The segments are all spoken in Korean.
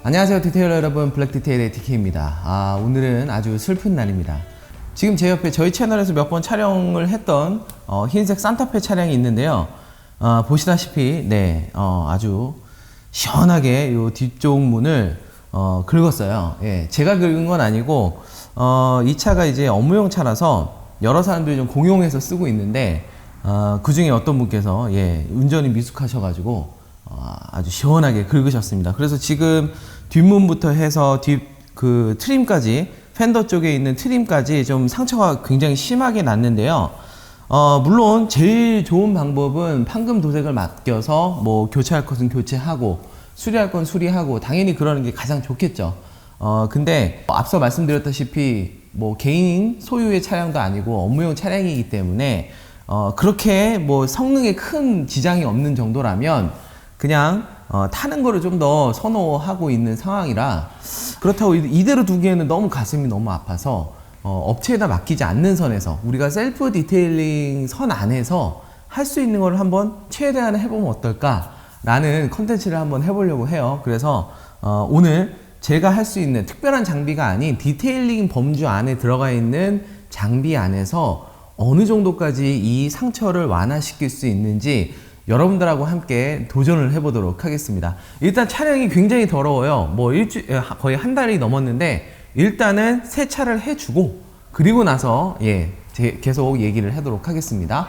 안녕하세요 디테일러 여러분, 블랙디테일의 DK입니다. 오늘은 아주 슬픈 날입니다. 지금 제 옆에 저희 채널에서 몇 번 촬영을 했던 흰색 산타페 차량이 있는데요. 보시다시피 아주 시원하게 요 뒤쪽 문을 긁었어요. 예, 제가 긁은 건 아니고 이 차가 이제 업무용 차라서 여러 사람들이 좀 공용해서 쓰고 있는데 그 중에 어떤 분께서 운전이 미숙하셔가지고 아주 시원하게 긁으셨습니다. 그래서 지금 뒷문부터 해서 그 트림까지, 팬더 쪽에 있는 트림까지 좀 상처가 굉장히 심하게 났는데요. 물론 제일 좋은 방법은 판금 도색을 맡겨서 뭐 교체할 것은 교체하고 수리할 건 수리하고 당연히 그러는 게 가장 좋겠죠. 근데 앞서 말씀드렸다시피 뭐 개인 소유의 차량도 아니고 업무용 차량이기 때문에 그렇게 뭐 성능에 큰 지장이 없는 정도라면 그냥 타는 거를 좀 더 선호하고 있는 상황이라, 그렇다고 이대로 두기에는 너무 가슴이 너무 아파서 업체에다 맡기지 않는 선에서 우리가 셀프 디테일링 선 안에서 할 수 있는 걸 한번 최대한 해보면 어떨까 라는 컨텐츠를 한번 해보려고 해요. 그래서 오늘 제가 할 수 있는 특별한 장비가 아닌 디테일링 범주 안에 들어가 있는 장비 안에서 어느 정도까지 이 상처를 완화시킬 수 있는지 여러분들하고 함께 도전을 해보도록 하겠습니다. 일단 차량이 굉장히 더러워요. 뭐 거의 한 달이 넘었는데 일단은 세차를 해주고 그리고 나서 계속 얘기를 하도록 하겠습니다.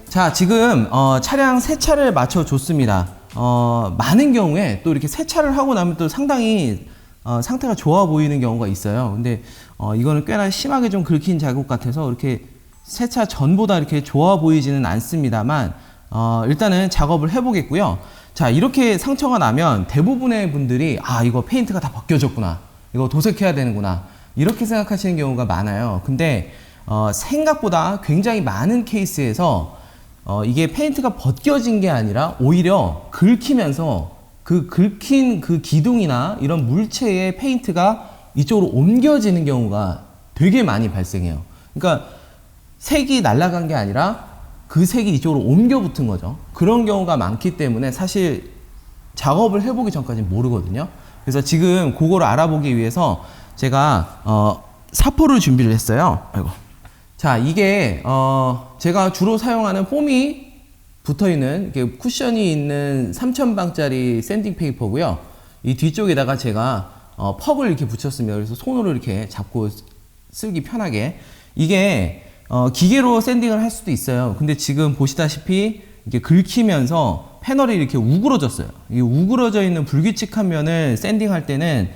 자, 지금 차량 세차를 마쳐 줬습니다. 많은 경우에 또 이렇게 세차를 하고 나면 또 상당히 상태가 좋아 보이는 경우가 있어요. 근데 이거는 꽤나 심하게 좀 긁힌 자국 같아서 이렇게 세차 전보다 이렇게 좋아 보이지는 않습니다만 일단은 작업을 해 보겠고요. 자, 이렇게 상처가 나면 대부분의 분들이 이거 페인트가 다 벗겨졌구나, 이거 도색해야 되는구나, 이렇게 생각하시는 경우가 많아요. 근데 생각보다 굉장히 많은 케이스에서 이게 페인트가 벗겨진 게 아니라 오히려 긁히면서 그 긁힌 그 기둥이나 이런 물체의 페인트가 이쪽으로 옮겨지는 경우가 되게 많이 발생해요. 그러니까 색이 날아간 게 아니라 그 색이 이쪽으로 옮겨 붙은 거죠. 그런 경우가 많기 때문에 사실 작업을 해보기 전까지는 모르거든요. 그래서 지금 그거를 알아보기 위해서 제가 사포를 준비를 했어요. 아이고. 자, 이게 제가 주로 사용하는 폼이 붙어있는 이렇게 쿠션이 있는 3000방짜리 샌딩 페이퍼고요. 이 뒤쪽에다가 제가 퍽을 이렇게 붙였습니다. 그래서 손으로 이렇게 잡고 쓰기 편하게. 이게 기계로 샌딩을 할 수도 있어요. 근데 지금 보시다시피 이렇게 긁히면서 패널이 이렇게 우그러졌어요. 이 우그러져 있는 불규칙한 면을 샌딩할 때는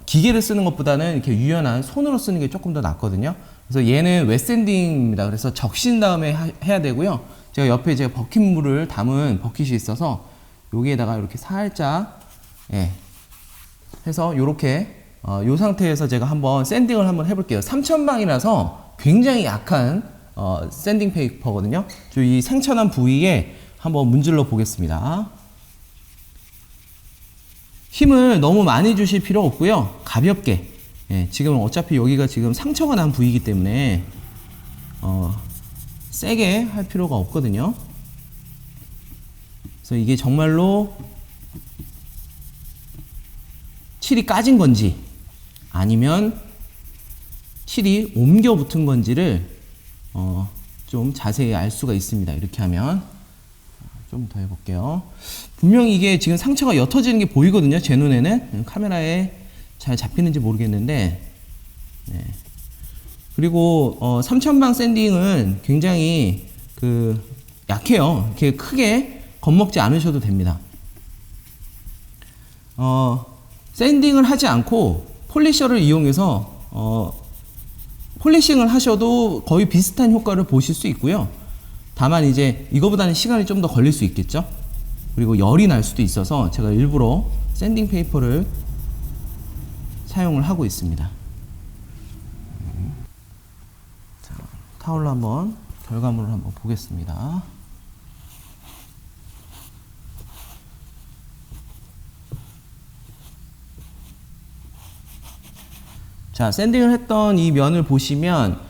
기계를 쓰는 것보다는 이렇게 유연한 손으로 쓰는 게 조금 더 낫거든요. 그래서 얘는 웹샌딩입니다. 그래서 적신 다음에 해야 되고요. 제가 옆에 제가 버킷물을 담은 버킷이 있어서 여기에다가 이렇게 살짝 해서 이렇게 이 상태에서 제가 한번 샌딩을 한번 해볼게요. 3000방이라서 굉장히 약한 샌딩 페이퍼거든요. 이 생천한 부위에 한번 문질러 보겠습니다. 힘을 너무 많이 주실 필요 없고요. 가볍게. 지금 어차피 여기가 지금 상처가 난 부위이기 때문에 세게 할 필요가 없거든요. 그래서 이게 정말로 칠이 까진 건지 아니면 칠이 옮겨 붙은 건지를 좀 자세히 알 수가 있습니다. 이렇게 하면 좀 더 해볼게요. 분명히 이게 지금 상처가 옅어지는 게 보이거든요. 제 눈에는 카메라에 잘 잡히는지 모르겠는데, 그리고 3000방 샌딩은 굉장히 약해요. 이렇게 크게 겁먹지 않으셔도 됩니다. 샌딩을 하지 않고 폴리셔를 이용해서 폴리싱을 하셔도 거의 비슷한 효과를 보실 수 있고요. 다만 이제 이거보다는 시간이 좀 더 걸릴 수 있겠죠. 그리고 열이 날 수도 있어서 제가 일부러 샌딩 페이퍼를 사용을 하고 있습니다. 자, 타올로 한번 결과물을 한번 보겠습니다. 자, 샌딩을 했던 이 면을 보시면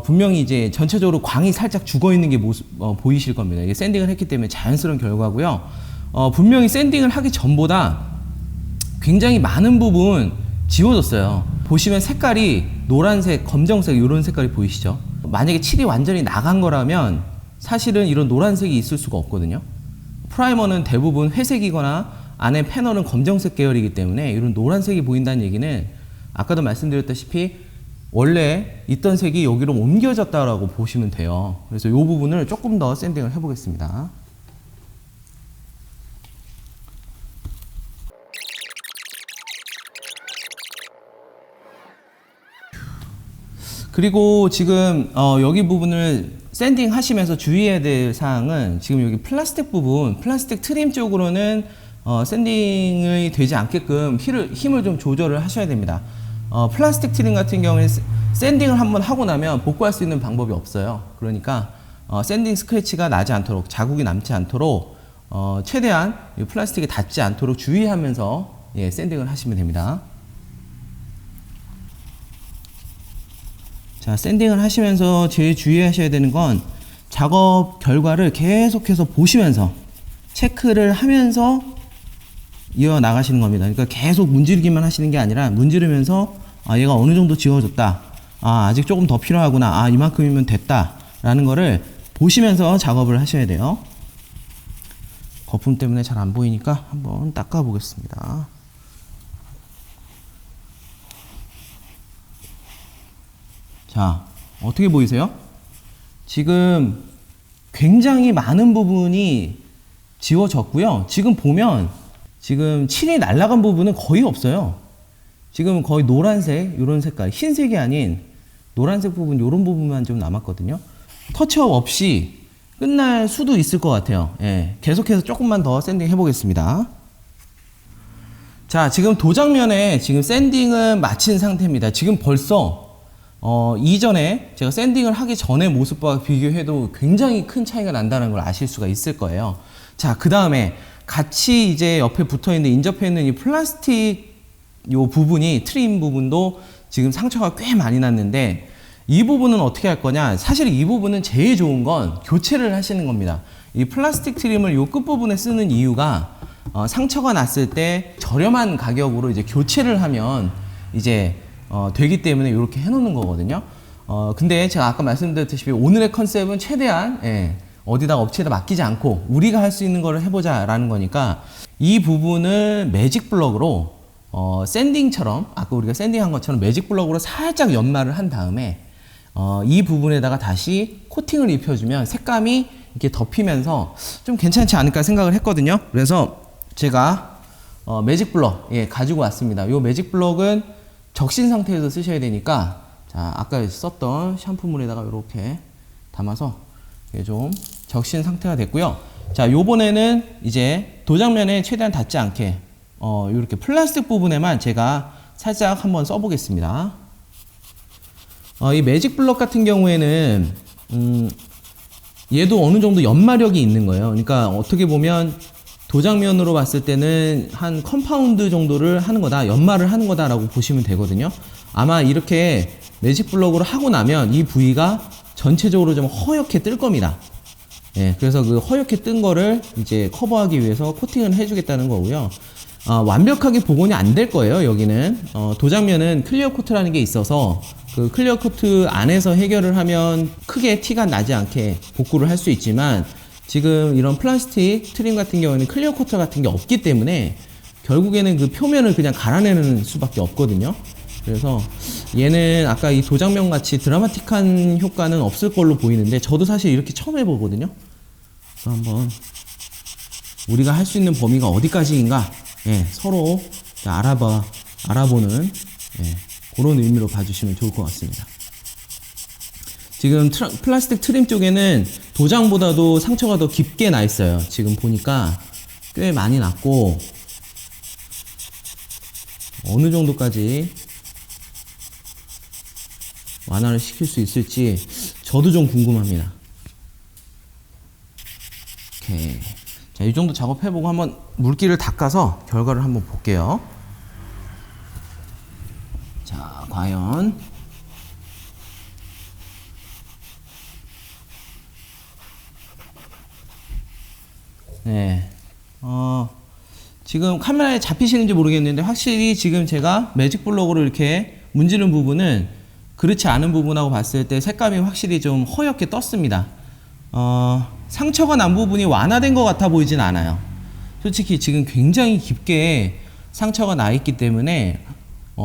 분명히 이제 전체적으로 광이 살짝 죽어 있는 게 보이실 겁니다. 이게 샌딩을 했기 때문에 자연스러운 결과고요. 분명히 샌딩을 하기 전보다 굉장히 많은 부분 지워졌어요. 보시면 색깔이 노란색, 검정색 이런 색깔이 보이시죠? 만약에 칠이 완전히 나간 거라면 사실은 이런 노란색이 있을 수가 없거든요. 프라이머는 대부분 회색이거나 안에 패널은 검정색 계열이기 때문에 이런 노란색이 보인다는 얘기는 아까도 말씀드렸다시피 원래 있던 색이 여기로 옮겨졌다라고 보시면 돼요. 그래서 이 부분을 조금 더 샌딩을 해보겠습니다. 그리고 지금 여기 부분을 샌딩 하시면서 주의해야 될 사항은 지금 여기 플라스틱 부분, 플라스틱 트림 쪽으로는 샌딩이 되지 않게끔 힘을 좀 조절을 하셔야 됩니다. 플라스틱 트림 같은 경우에 샌딩을 한번 하고 나면 복구할 수 있는 방법이 없어요. 그러니까 샌딩 스크래치가 나지 않도록, 자국이 남지 않도록 최대한 이 플라스틱에 닿지 않도록 주의하면서 샌딩을 하시면 됩니다. 자, 샌딩을 하시면서 제일 주의하셔야 되는 건 작업 결과를 계속해서 보시면서 체크를 하면서 이어나가시는 겁니다. 그러니까 계속 문지르기만 하시는 게 아니라 문지르면서 얘가 어느 정도 지워졌다. 아직 조금 더 필요하구나. 이만큼이면 됐다. 라는 거를 보시면서 작업을 하셔야 돼요. 거품 때문에 잘 안 보이니까 한번 닦아 보겠습니다. 자, 어떻게 보이세요? 지금 굉장히 많은 부분이 지워졌고요. 지금 보면 지금 칠이 날아간 부분은 거의 없어요. 지금 거의 노란색, 이런 색깔, 흰색이 아닌 노란색 부분, 이런 부분만 좀 남았거든요. 터치업 없이 끝날 수도 있을 것 같아요. 계속해서 조금만 더 샌딩 해보겠습니다. 자, 지금 도장면에 지금 샌딩은 마친 상태입니다. 지금 벌써 이전에 제가 샌딩을 하기 전의 모습과 비교해도 굉장히 큰 차이가 난다는 걸 아실 수가 있을 거예요. 자, 그 다음에 같이 이제 옆에 붙어 있는, 인접해 있는 이 플라스틱 요 부분이, 트림 부분도 지금 상처가 꽤 많이 났는데, 이 부분은 어떻게 할 거냐? 사실 이 부분은 제일 좋은 건 교체를 하시는 겁니다. 이 플라스틱 트림을 요 끝부분에 쓰는 이유가 상처가 났을 때 저렴한 가격으로 이제 교체를 하면 이제 되기 때문에 이렇게 해놓는 거거든요. 근데 제가 아까 말씀드렸다시피 오늘의 컨셉은 최대한 어디다가 업체에다 맡기지 않고 우리가 할 수 있는 거를 해보자 라는 거니까, 이 부분을 매직 블럭으로 샌딩처럼, 아까 우리가 샌딩한 것처럼 매직 블럭으로 살짝 연마를 한 다음에 이 부분에다가 다시 코팅을 입혀주면 색감이 이렇게 덮이면서 좀 괜찮지 않을까 생각을 했거든요. 그래서 제가 매직 블럭 가지고 왔습니다. 이 매직 블럭은 적신 상태에서 쓰셔야 되니까, 자, 아까 썼던 샴푸물에다가 이렇게 담아서 좀 적신 상태가 됐고요. 자, 요번에는 이제 도장면에 최대한 닿지 않게 이렇게 플라스틱 부분에만 제가 살짝 한번 써보겠습니다. 이 매직 블럭 같은 경우에는 얘도 어느 정도 연마력이 있는 거예요. 그러니까 어떻게 보면 도장면으로 봤을 때는 한 컴파운드 정도를 하는 거다, 연마를 하는 거다라고 보시면 되거든요. 아마 이렇게 매직 블럭으로 하고 나면 이 부위가 전체적으로 좀 허옇게 뜰 겁니다. 그래서 그 허옇게 뜬 거를 이제 커버하기 위해서 코팅을 해주겠다는 거고요. 완벽하게 복원이 안 될 거예요. 여기는 도장면은 클리어 코트라는 게 있어서 그 클리어 코트 안에서 해결을 하면 크게 티가 나지 않게 복구를 할 수 있지만, 지금 이런 플라스틱 트림 같은 경우에는 클리어 코트 같은 게 없기 때문에 결국에는 그 표면을 그냥 갈아내는 수밖에 없거든요. 그래서 얘는 아까 이 도장면 같이 드라마틱한 효과는 없을 걸로 보이는데, 저도 사실 이렇게 처음 해보거든요. 그래서 한번 우리가 할 수 있는 범위가 어디까지인가 서로 알아보는 그런 의미로 봐주시면 좋을 것 같습니다. 지금 플라스틱 트림 쪽에는 도장보다도 상처가 더 깊게 나 있어요. 지금 보니까 꽤 많이 났고, 어느 정도까지 완화를 시킬 수 있을지 저도 좀 궁금합니다. 오케이. 자, 이 정도 작업해보고 한번 물기를 닦아서 결과를 한번 볼게요. 자, 과연 네, 지금 카메라에 잡히시는지 모르겠는데 확실히 지금 제가 매직 블럭으로 이렇게 문지른 부분은 그렇지 않은 부분하고 봤을 때 색감이 확실히 좀 허옇게 떴습니다. 상처가 난 부분이 완화된 것 같아 보이진 않아요. 솔직히 지금 굉장히 깊게 상처가 나 있기 때문에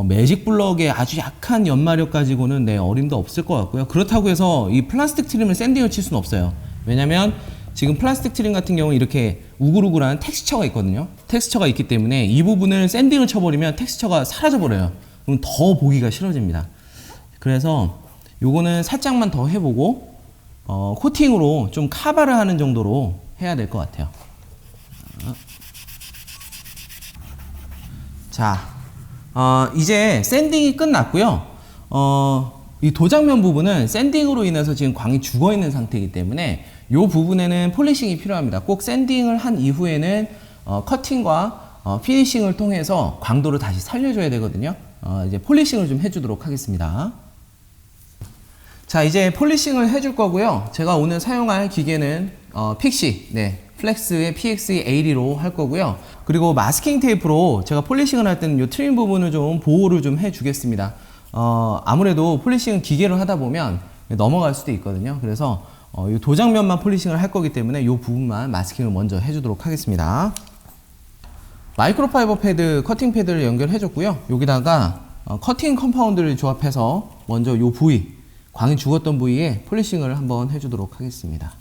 매직 블럭의 아주 약한 연마력 가지고는 어림도 없을 것 같고요. 그렇다고 해서 이 플라스틱 트림을 샌딩을 칠 수는 없어요. 왜냐면 지금 플라스틱 트림 같은 경우는 이렇게 우글우글한 텍스처가 있거든요. 텍스처가 있기 때문에 이 부분을 샌딩을 쳐버리면 텍스처가 사라져버려요. 그럼 더 보기가 싫어집니다. 그래서 요거는 살짝만 더 해보고 코팅으로 좀 카바를 하는 정도로 해야 될 것 같아요. 자, 이제 샌딩이 끝났고요. 이 도장면 부분은 샌딩으로 인해서 지금 광이 죽어 있는 상태이기 때문에 이 부분에는 폴리싱이 필요합니다. 꼭 샌딩을 한 이후에는 커팅과 피니싱을 통해서 광도를 다시 살려줘야 되거든요. 이제 폴리싱을 좀 해주도록 하겠습니다. 자, 이제 폴리싱을 해줄 거고요. 제가 오늘 사용할 기계는 픽시, 플렉스의 PX80로 할 거고요. 그리고 마스킹 테이프로 제가 폴리싱을 할 때는 이 트림 부분을 좀 보호를 좀 해주겠습니다. 아무래도 폴리싱은 기계로 하다 보면 넘어갈 수도 있거든요. 그래서 이 도장면만 폴리싱을 할 거기 때문에 이 부분만 마스킹을 먼저 해주도록 하겠습니다. 마이크로파이버 패드, 커팅 패드를 연결해 줬고요. 여기다가 커팅 컴파운드를 조합해서 먼저 이 부위, 광이 죽었던 부위에 폴리싱을 한번 해주도록 하겠습니다.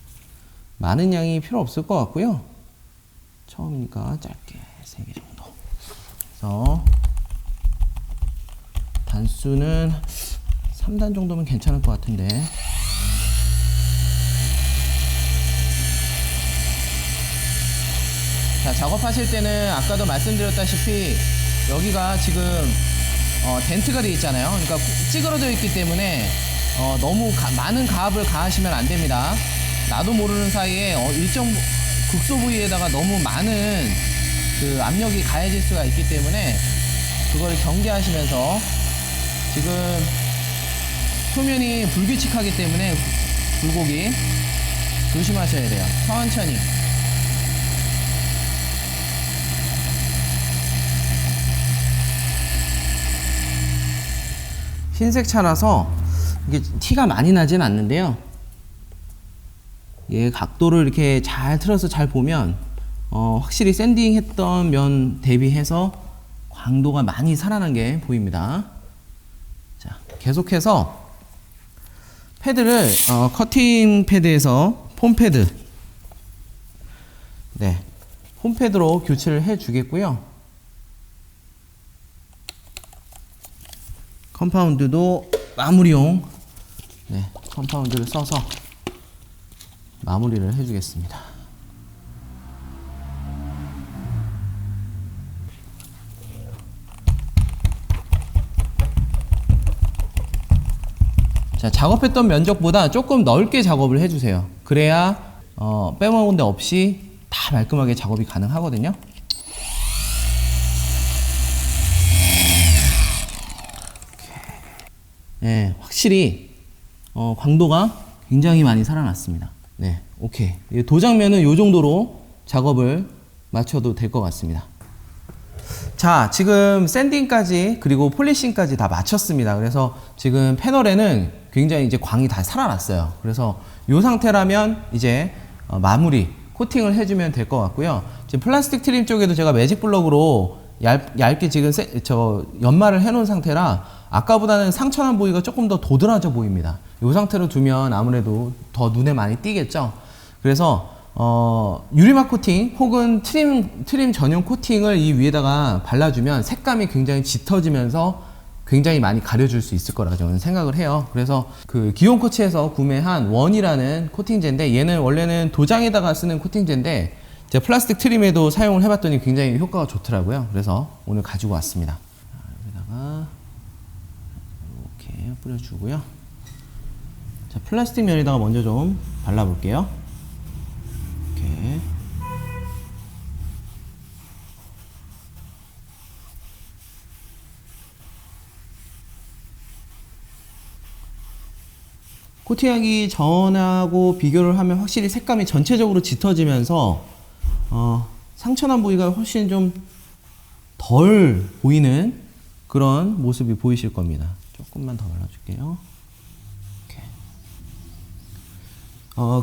많은 양이 필요 없을 것 같고요. 처음이니까 짧게 3개 정도. 그래서 단수는 3단 정도면 괜찮을 것 같은데. 자, 작업하실 때는 아까도 말씀드렸다시피 여기가 지금 덴트가 되어 있잖아요. 그러니까 찌그러져 있기 때문에 너무 많은 가압을 가하시면 안 됩니다. 나도 모르는 사이에 일정 극소 부위에다가 너무 많은 그 압력이 가해질 수가 있기 때문에 그걸 경계하시면서, 지금 표면이 불규칙하기 때문에 굴곡이 조심하셔야 돼요. 천천히. 흰색 차라서 이게 티가 많이 나진 않는데요. 얘 각도를 이렇게 잘 틀어서 잘 보면 확실히 샌딩 했던 면 대비해서 광도가 많이 살아난 게 보입니다. 자, 계속해서 패드를 커팅 패드에서 폼 패드, 폼 패드로 교체를 해 주겠고요. 컴파운드도 마무리용 컴파운드를 써서 마무리를 해주겠습니다. 자, 작업했던 면적보다 조금 넓게 작업을 해주세요. 그래야 빼먹은 데 없이 다 말끔하게 작업이 가능하거든요. 확실히 광도가 굉장히 많이 살아났습니다. 오케이. 도장면은 이 정도로 작업을 마쳐도 될 것 같습니다. 자, 지금 샌딩까지 그리고 폴리싱까지 다 마쳤습니다. 그래서 지금 패널에는 굉장히 이제 광이 다 살아났어요. 그래서 이 상태라면 이제 마무리 코팅을 해주면 될 것 같고요. 지금 플라스틱 트림 쪽에도 제가 매직 블럭으로 얇게 지금 연마를 해놓은 상태라 아까보다는 상처난 부위가 조금 더 도드라져 보입니다. 이 상태로 두면 아무래도 더 눈에 많이 띄겠죠. 그래서 유리막 코팅 혹은 트림 전용 코팅을 이 위에다가 발라주면 색감이 굉장히 짙어지면서 굉장히 많이 가려줄 수 있을 거라 저는 생각을 해요. 그래서 그 기온코치에서 구매한 원이라는 코팅제인데, 얘는 원래는 도장에다가 쓰는 코팅제인데 제가 플라스틱 트림에도 사용을 해봤더니 굉장히 효과가 좋더라고요. 그래서 오늘 가지고 왔습니다. 여기다가 이렇게 뿌려주고요. 자, 플라스틱 면에다가 먼저 좀 발라볼게요. 이렇게. 코팅하기 전하고 비교를 하면 확실히 색감이 전체적으로 짙어지면서 상처난 부위가 훨씬 좀 덜 보이는 그런 모습이 보이실 겁니다. 조금만 더 발라줄게요. 이렇게.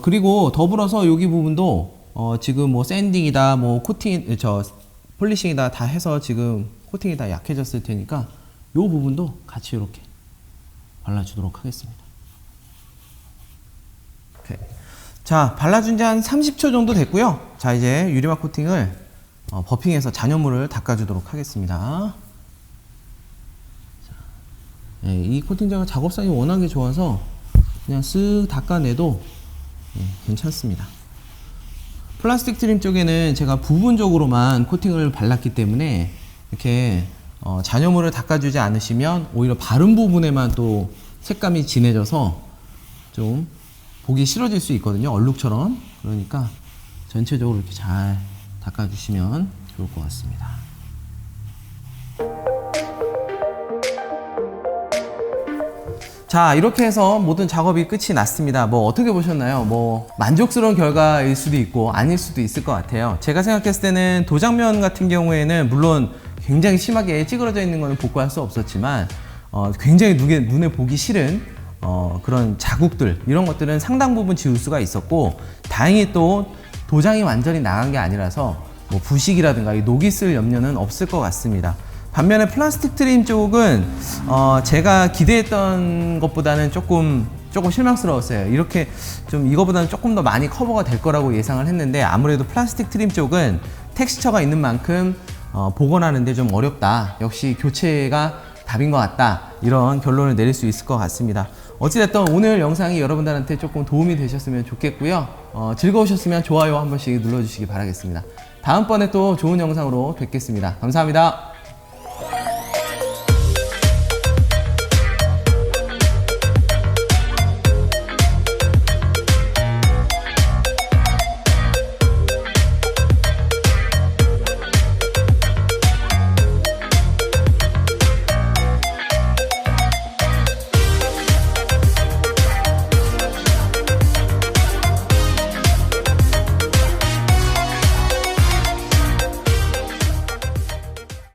그리고 더불어서 여기 부분도 지금 뭐 샌딩이다, 뭐 코팅, 폴리싱이다 다 해서 지금 코팅이 다 약해졌을 테니까 이 부분도 같이 이렇게 발라주도록 하겠습니다. 자, 발라준 지 한 30초 정도 됐고요. 자, 이제 유리막 코팅을 버핑해서 잔여물을 닦아주도록 하겠습니다. 자, 네, 이 코팅제가 작업성이 워낙에 좋아서 그냥 쓱 닦아내도 괜찮습니다. 플라스틱 트림 쪽에는 제가 부분적으로만 코팅을 발랐기 때문에 이렇게 잔여물을 닦아주지 않으시면 오히려 바른 부분에만 또 색감이 진해져서 좀 보기 싫어질 수 있거든요. 얼룩처럼. 그러니까 전체적으로 이렇게 잘 닦아주시면 좋을 것 같습니다. 자, 이렇게 해서 모든 작업이 끝이 났습니다. 뭐 어떻게 보셨나요? 뭐 만족스러운 결과일 수도 있고 아닐 수도 있을 것 같아요. 제가 생각했을 때는 도장면 같은 경우에는 물론 굉장히 심하게 찌그러져 있는 거는 복구할 수 없었지만 굉장히 눈에 보기 싫은 그런 자국들, 이런 것들은 상당 부분 지울 수가 있었고, 다행히 또 도장이 완전히 나간 게 아니라서 뭐 부식이라든가 녹이 쓸 염려는 없을 것 같습니다. 반면에 플라스틱 트림 쪽은 제가 기대했던 것보다는 조금 실망스러웠어요. 이렇게 좀 이거보다는 조금 더 많이 커버가 될 거라고 예상을 했는데, 아무래도 플라스틱 트림 쪽은 텍스처가 있는 만큼 복원하는데 좀 어렵다. 역시 교체가 답인 것 같다. 이런 결론을 내릴 수 있을 것 같습니다. 어찌됐든 오늘 영상이 여러분들한테 조금 도움이 되셨으면 좋겠고요. 즐거우셨으면 좋아요 한 번씩 눌러주시기 바라겠습니다. 다음번에 또 좋은 영상으로 뵙겠습니다. 감사합니다.